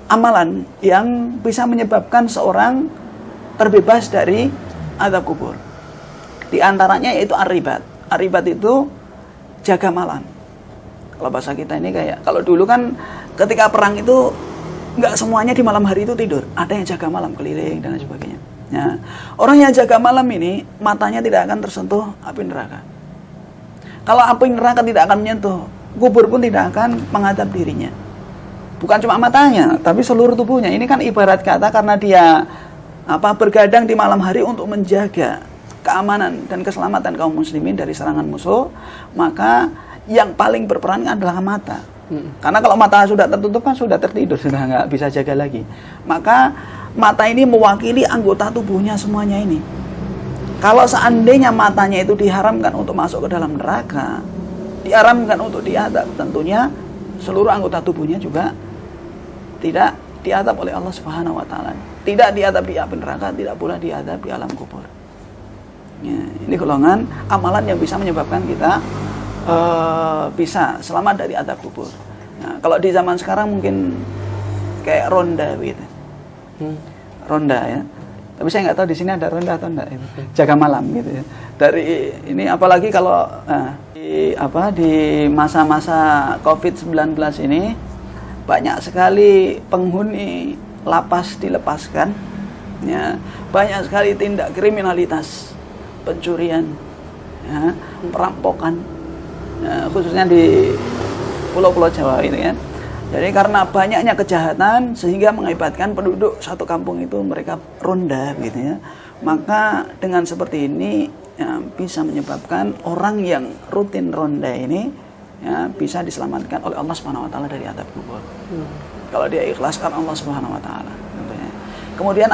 Speaker 3: amalan yang bisa menyebabkan seorang terbebas dari azab kubur. Di antaranya yaitu ar-ribat. Ar-ribat itu jaga malam. Kalau bahasa kita ini kayak, kalau dulu kan ketika perang itu nggak semuanya di malam hari itu tidur. Ada yang jaga malam keliling dan lain sebagainya. Ya. Orang yang jaga malam ini matanya tidak akan tersentuh api neraka. Kalau api neraka tidak akan menyentuh, kubur pun tidak akan menghadap dirinya. Bukan cuma matanya, tapi seluruh tubuhnya. Ini kan ibarat kata karena dia bergadang di malam hari untuk menjaga keamanan dan keselamatan kaum muslimin dari serangan musuh, maka yang paling berperan adalah mata. Karena kalau mata sudah tertutup kan sudah tertidur, sudah nggak bisa jaga lagi. Maka mata ini mewakili anggota tubuhnya semuanya ini. Kalau seandainya matanya itu diharamkan untuk masuk ke dalam neraka, diharamkan untuk diadab, tentunya seluruh anggota tubuhnya juga tidak diadab oleh Allah Subhanahu wa taala. Tidak diadab di api neraka, tidak pula diadab di alam kubur. Ya, ini golongan amalan yang bisa menyebabkan kita bisa selamat dari adab kubur. Nah, kalau di zaman sekarang mungkin kayak ronda gitu. Ronda ya. Tapi saya nggak tahu di sini ada ronda atau enggak. Jaga malam gitu ya. Dari ini apalagi kalau di masa-masa COVID-19 ini banyak sekali penghuni lapas dilepaskan, ya, banyak sekali tindak kriminalitas, pencurian, ya, perampokan, ya, khususnya di pulau-pulau Jawa ini kan. Jadi karena banyaknya kejahatan sehingga mengakibatkan penduduk satu kampung itu mereka ronda gitu ya. Maka dengan seperti ini ya, bisa menyebabkan orang yang rutin ronda ini ya, bisa diselamatkan oleh Allah Subhanahu wa taala dari azab kubur. Kalau dia ikhlas karena Allah Subhanahu wa taala tentunya. Kemudian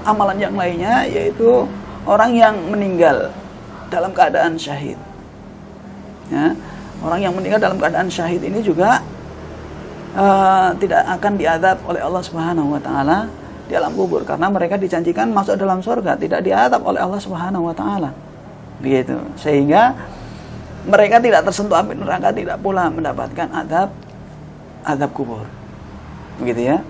Speaker 3: amalan yang lainnya yaitu orang yang meninggal dalam keadaan syahid. Ya, orang yang meninggal dalam keadaan syahid ini juga tidak akan diazab oleh Allah Subhanahu wa taala di alam kubur karena mereka dijanjikan masuk dalam surga, tidak diazab oleh Allah Subhanahu wa taala. Begitu. Sehingga mereka tidak tersentuh api neraka, tidak pula mendapatkan azab kubur. Begitu ya.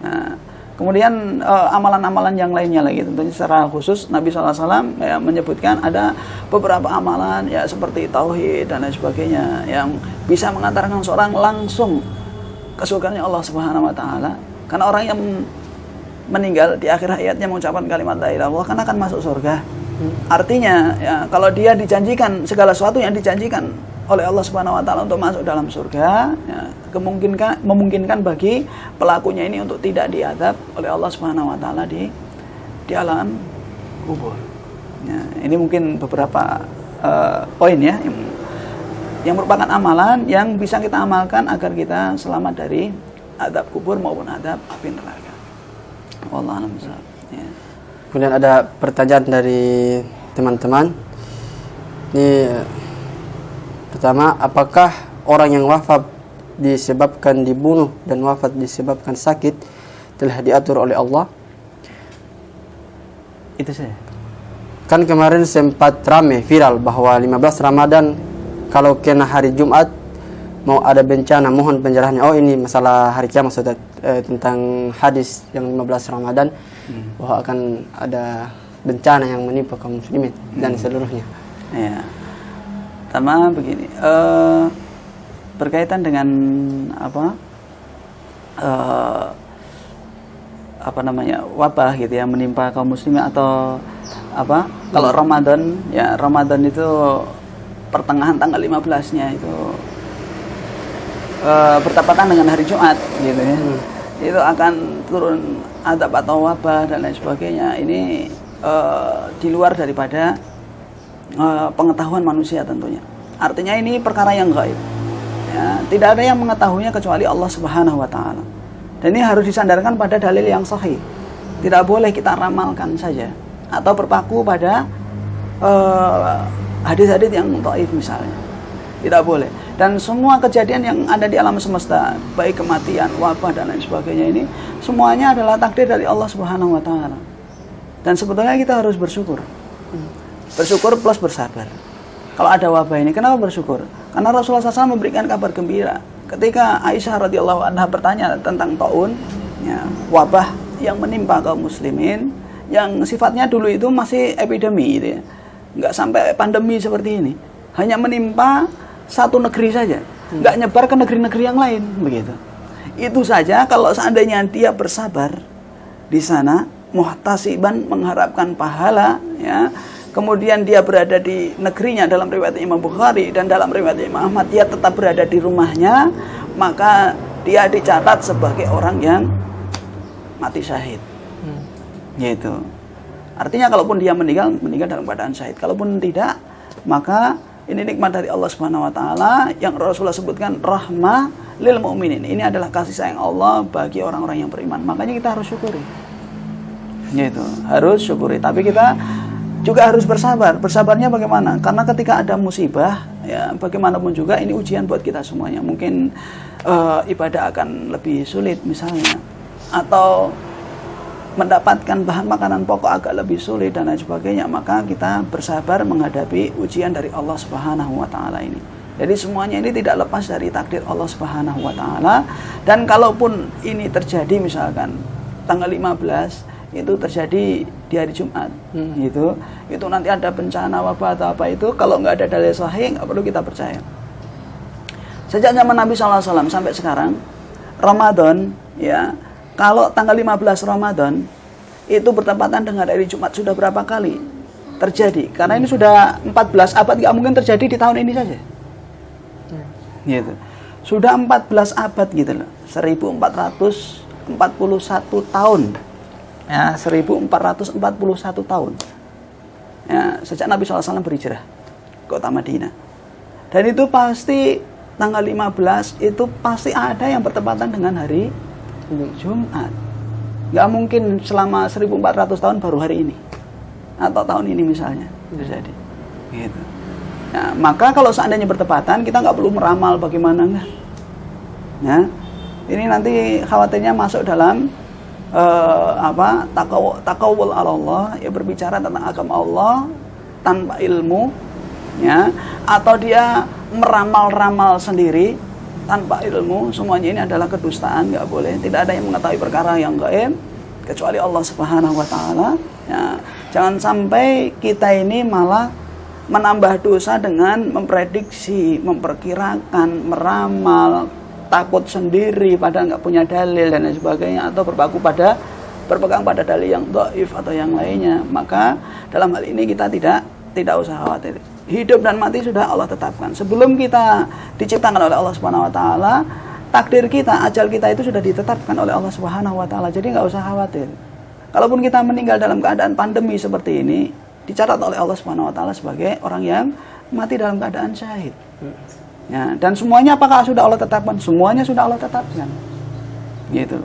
Speaker 3: Nah, kemudian amalan-amalan yang lainnya lagi tentunya secara khusus Nabi SAW ya, menyebutkan ada beberapa amalan ya seperti tauhid dan lain sebagainya yang bisa mengantarkan seorang langsung ke surganya Allah Subhanahu wa taala. Karena orang yang meninggal di akhir hayatnya mengucapkan kalimat la ilaha illallah kan akan masuk surga. Artinya ya kalau dia dijanjikan segala sesuatu yang dijanjikan oleh Allah Subhanahu wa taala untuk masuk dalam surga, ya, memungkinkan bagi pelakunya ini untuk tidak diazab oleh Allah Subhanahu wa taala di alam kubur. Ya, ini mungkin beberapa poin ya yang merupakan amalan yang bisa kita amalkan agar kita selamat dari azab kubur maupun azab api neraka. Wallahu a'lam bishawab. Ya.
Speaker 2: Kemudian ada pertanyaan dari teman-teman. Ini pertama, apakah orang yang wafat disebabkan dibunuh dan wafat disebabkan sakit telah diatur oleh Allah?
Speaker 3: Itu saya.
Speaker 2: Kan kemarin sempat rame viral bahwa 15 Ramadan kalau kena hari Jumat mau ada bencana, mohon penjelasannya. Oh, ini masalah hari kiamat Ustaz, tentang hadis yang 15 Ramadan bahwa akan ada bencana yang menimpa kaum muslimin dan seluruhnya. Ya.
Speaker 3: Pertama begini, berkaitan dengan wabah gitu ya menimpa kaum muslimin atau kalau Ramadan ya, Ramadan itu pertengahan tanggal 15-nya itu bertepatan dengan hari Jumat gitu ya. Itu akan turun azab atau wabah dan lain sebagainya. Ini di luar daripada pengetahuan manusia tentunya. Artinya ini perkara yang gaib. Ya, tidak ada yang mengetahuinya kecuali Allah Subhanahu wa taala. Dan ini harus disandarkan pada dalil yang sahih. Tidak boleh kita ramalkan saja atau berpaku pada hadis-hadis yang dhaif misalnya. Tidak boleh. Dan semua kejadian yang ada di alam semesta, baik kematian, wabah dan lain sebagainya ini semuanya adalah takdir dari Allah Subhanahu wa taala. Dan sebetulnya kita harus bersyukur. Bersyukur plus bersabar. Kalau ada wabah ini, kenapa bersyukur? Karena Rasulullah SAW memberikan kabar gembira. Ketika Aisyah radhiyallahu anha bertanya tentang taun, ya, wabah yang menimpa kaum muslimin, yang sifatnya dulu itu masih epidemi, gitu ya. Nggak sampai pandemi seperti ini. Hanya menimpa satu negeri saja, nggak nyebar ke negeri-negeri yang lain, begitu. Itu saja kalau seandainya dia bersabar di sana, muhtasiban mengharapkan pahala, ya. Kemudian dia berada di negerinya dalam riwayat Imam Bukhari dan dalam riwayat Imam Ahmad dia tetap berada di rumahnya, maka dia dicatat sebagai orang yang mati syahid. Yaitu. Artinya kalaupun dia meninggal dalam keadaan syahid. Kalaupun tidak, maka ini nikmat dari Allah Subhanahu wa taala yang Rasulullah sebutkan rahmah lil mu'minin. Ini adalah kasih sayang Allah bagi orang-orang yang beriman. Makanya kita harus syukuri. Yaitu harus syukuri. Tapi kita juga harus bersabar. Bersabarnya bagaimana? Karena ketika ada musibah, ya bagaimanapun juga ini ujian buat kita semuanya. Mungkin ibadah akan lebih sulit misalnya, atau mendapatkan bahan makanan pokok agak lebih sulit dan lain sebagainya, maka kita bersabar menghadapi ujian dari Allah Subhanahu wa taala ini. Jadi semuanya ini tidak lepas dari takdir Allah Subhanahu wa taala. Dan kalaupun ini terjadi misalkan tanggal 15 itu terjadi di hari Jumat, itu nanti ada bencana wabah atau apa itu, kalau nggak ada dalil sahih nggak perlu kita percaya. Sejak zaman Nabi SAW sampai sekarang, Ramadan, ya, kalau tanggal 15 Ramadan itu bertepatan dengan hari Jumat sudah berapa kali terjadi? Karena ini sudah 14 abad, nggak mungkin terjadi di tahun ini saja. Gitu. Sudah 14 abad gitu loh. 1441 tahun. Ya, 1441 tahun. Ya, sejak Nabi SAW berhijrah ke kota Madinah. Dan itu pasti tanggal 15 itu pasti ada yang bertepatan dengan hari Jumat. Nggak mungkin selama 1400 tahun baru hari ini atau tahun ini misalnya terjadi. Gitu. Ya, maka kalau seandainya bertepatan, kita nggak perlu meramal bagaimana enggak. Ya, ini nanti khawatirnya masuk dalam takawul ala Allah, ya, berbicara tentang agama Allah tanpa ilmu, ya, atau dia meramal-ramal sendiri tanpa ilmu. Semuanya ini adalah kedustaan, nggak boleh. Tidak ada yang mengetahui perkara yang gaib kecuali Allah Subhanahu wa taala. Ya, jangan sampai kita ini malah menambah dosa dengan memprediksi, memperkirakan, meramal, takut sendiri padahal nggak punya dalil dan lain sebagainya, atau berpegang pada dalil yang dhaif atau yang lainnya. Maka dalam hal ini kita tidak usah khawatir. Hidup dan mati sudah Allah tetapkan. Sebelum kita diciptakan oleh Allah Subhanahu wa taala, takdir kita, ajal kita itu sudah ditetapkan oleh Allah Subhanahu wa taala. Jadi nggak usah khawatir. Kalaupun kita meninggal dalam keadaan pandemi seperti ini, dicatat oleh Allah Subhanahu wa taala sebagai orang yang mati dalam keadaan syahid. Ya, dan semuanya apakah sudah Allah tetapkan? Semuanya sudah Allah tetapkan. Gitu.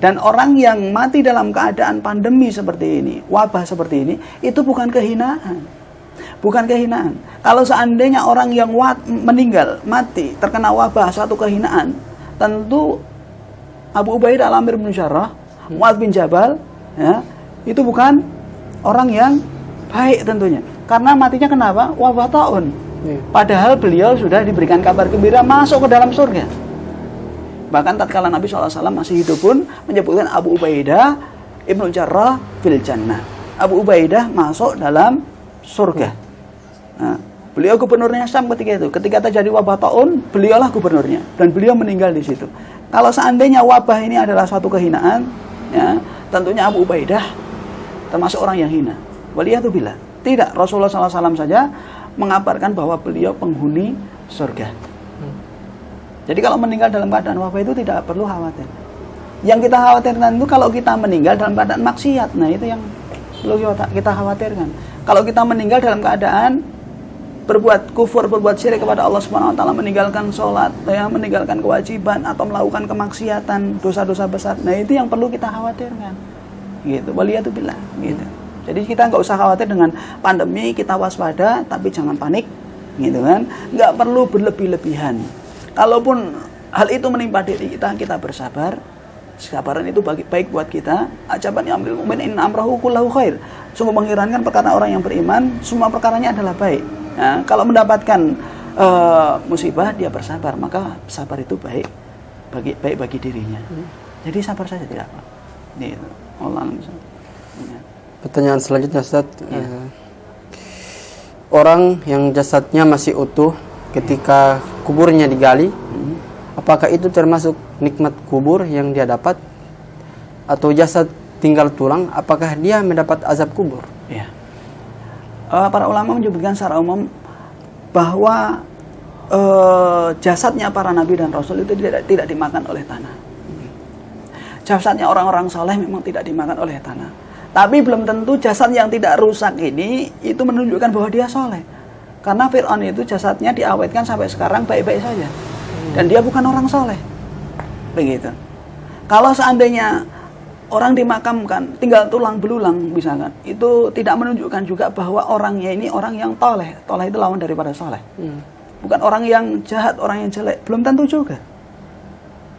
Speaker 3: Dan orang yang mati dalam keadaan pandemi seperti ini, wabah seperti ini, itu bukan kehinaan. Bukan kehinaan. Kalau seandainya orang yang meninggal, mati, terkena wabah suatu kehinaan, tentu Abu Ubaidah Al-Amir bin Jarrah, Mu'adz bin Jabal, ya, itu bukan orang yang baik tentunya. Karena matinya kenapa? Wabah taun. Padahal beliau sudah diberikan kabar gembira masuk ke dalam surga. Bahkan tatkala Nabi SAW masih hidup pun menyebutkan Abu Ubaidah Ibnu Jarrah fil jannah. Abu Ubaidah masuk dalam surga. Nah, beliau gubernurnya Syam ketika itu. Ketika terjadi wabah taun, beliaulah gubernurnya dan beliau meninggal di situ. Kalau seandainya wabah ini adalah suatu kehinaan, ya, tentunya Abu Ubaidah termasuk orang yang hina. Waliyatubillah. Tidak, Rasulullah SAW saja mengabarkan bahwa beliau penghuni surga. Jadi kalau meninggal dalam keadaan wabah itu tidak perlu khawatir. Yang kita khawatirkan itu kalau kita meninggal dalam keadaan maksiat. Nah, itu yang perlu kita khawatirkan. Kalau kita meninggal dalam keadaan berbuat kufur, berbuat syirik kepada Allah Subhanahu wa taala, meninggalkan sholat, ya, meninggalkan kewajiban atau melakukan kemaksiatan, dosa-dosa besar. Nah, itu yang perlu kita khawatirkan. Gitu. Waliyatubillah, gitu. Jadi kita nggak usah khawatir dengan pandemi, kita waspada, tapi jangan panik, gitu kan? Nggak perlu berlebih-lebihan. Kalaupun hal itu menimpa diri kita, kita bersabar. Kesabaran itu baik buat kita. Ajaban ya amril mu'min inna amrahu kullahu khair. Sungguh mengherankan perkara orang yang beriman, semua perkaranya adalah baik. Nah, kalau mendapatkan musibah dia bersabar, maka sabar itu baik bagi dirinya. Jadi sabar saja, tidak apa. Gitu. Allah alam.
Speaker 2: Pertanyaan selanjutnya, Ustaz. Orang yang jasadnya masih utuh ketika kuburnya digali, apakah itu termasuk nikmat kubur yang dia dapat? Atau jasad tinggal tulang, apakah dia mendapat azab kubur?
Speaker 3: Ya. Para ulama menyebutkan secara umum bahwa jasadnya para nabi dan rasul itu tidak dimakan oleh tanah. Jasadnya orang-orang saleh memang tidak dimakan oleh tanah. Tapi belum tentu jasad yang tidak rusak ini itu menunjukkan bahwa dia soleh. Karena Fir'aun itu jasadnya diawetkan sampai sekarang baik-baik saja. Dan dia bukan orang soleh. Begitu. Kalau seandainya orang dimakamkan tinggal tulang belulang misalkan, itu tidak menunjukkan juga bahwa orangnya ini orang yang toleh. Toleh itu lawan daripada soleh. Bukan orang yang jahat, orang yang jelek. Belum tentu juga.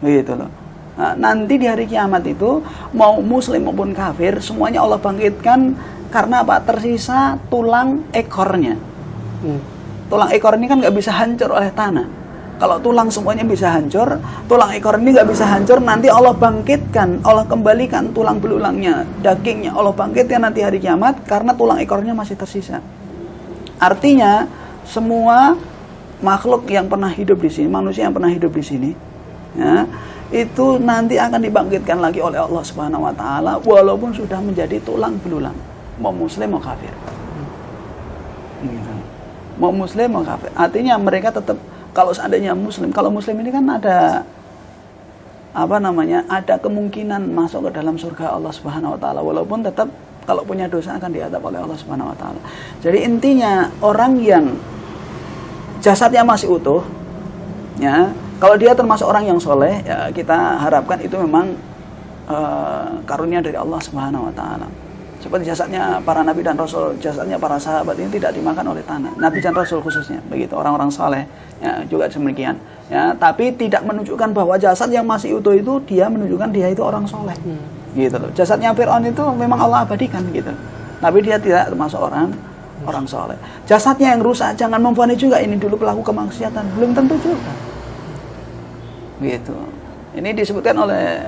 Speaker 3: Begitu loh. Nah, nanti di hari kiamat itu mau muslim maupun kafir semuanya Allah bangkitkan karena apa? Tersisa tulang ekornya. Tulang ekor ini kan nggak bisa hancur oleh tanah. Kalau tulang semuanya bisa hancur, tulang ekor ini nggak bisa hancur. Nanti Allah bangkitkan, Allah kembalikan tulang belulangnya, dagingnya Allah bangkitkan nanti hari kiamat karena tulang ekornya masih tersisa. Artinya semua makhluk yang pernah hidup di sini, manusia yang pernah hidup di sini, ya, itu nanti akan dibangkitkan lagi oleh Allah Subhanahu wa taala walaupun sudah menjadi tulang belulang, mau muslim mau kafir. Mau muslim mau kafir. Artinya mereka tetap, kalau seandainya muslim, kalau muslim ini kan ada ada kemungkinan masuk ke dalam surga Allah Subhanahu wa taala walaupun tetap kalau punya dosa akan diadab oleh Allah Subhanahu wa taala. Jadi intinya orang yang jasadnya masih utuh, ya, kalau dia termasuk orang yang soleh, ya kita harapkan itu memang karunia dari Allah Subhanahu wa taala. Seperti jasadnya para nabi dan rasul, jasadnya para sahabat ini tidak dimakan oleh tanah. Nabi dan rasul khususnya, begitu orang-orang soleh, ya, juga demikian. Ya, tapi tidak menunjukkan bahwa jasad yang masih utuh itu dia menunjukkan dia itu orang soleh. Gitu loh. Jasadnya Fir'aun itu memang Allah abadikan gitu. Tapi dia tidak termasuk orang soleh. Jasadnya yang rusak, jangan memvonis juga ini dulu pelaku kemaksiatan, belum tentu juga. Gitu. Ini disebutkan oleh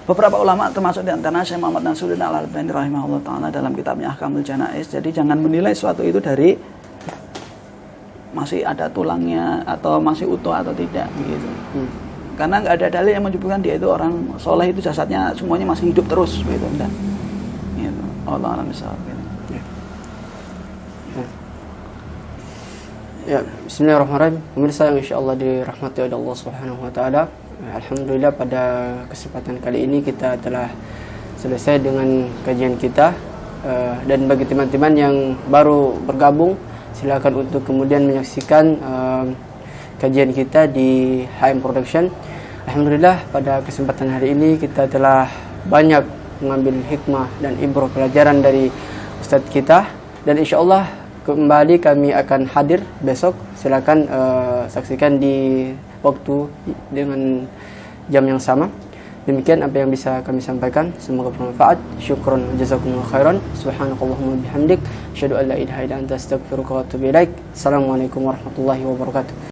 Speaker 3: beberapa ulama termasuk di antara Syekh Muhammad Nasruddin Al-Albani rahimahullah taala dalam kitabnya Ahkamul Janaiz. Jadi jangan menilai sesuatu itu dari masih ada tulangnya atau masih utuh atau tidak begitu. Karena nggak ada dalil yang menyebutkan dia itu orang soleh itu jasadnya semuanya masih hidup terus begitu. Enggak. Gitu. Allah a'lam bishawab.
Speaker 2: Ya, bismillahirrahmanirrahim. Pemirsa yang insyaallah dirahmati oleh Allah Subhanahu wa taala. Alhamdulillah pada kesempatan kali ini kita telah selesai dengan kajian kita, dan bagi teman-teman yang baru bergabung silakan untuk kemudian menyaksikan kajian kita di HM Production. Alhamdulillah pada kesempatan hari ini kita telah banyak mengambil hikmah dan ibrah pelajaran dari Ustadz kita, dan insyaallah kembali kami akan hadir besok. Silakan saksikan di waktu dengan jam yang sama. Demikian apa yang bisa kami sampaikan, semoga bermanfaat. Syukron jazakumullah khairan. Subhanakallahumma bihamdik, asyhadu an la ilaha illa anta astaghfiruka wa atubu ilaik. Assalamualaikum warahmatullahi wabarakatuh.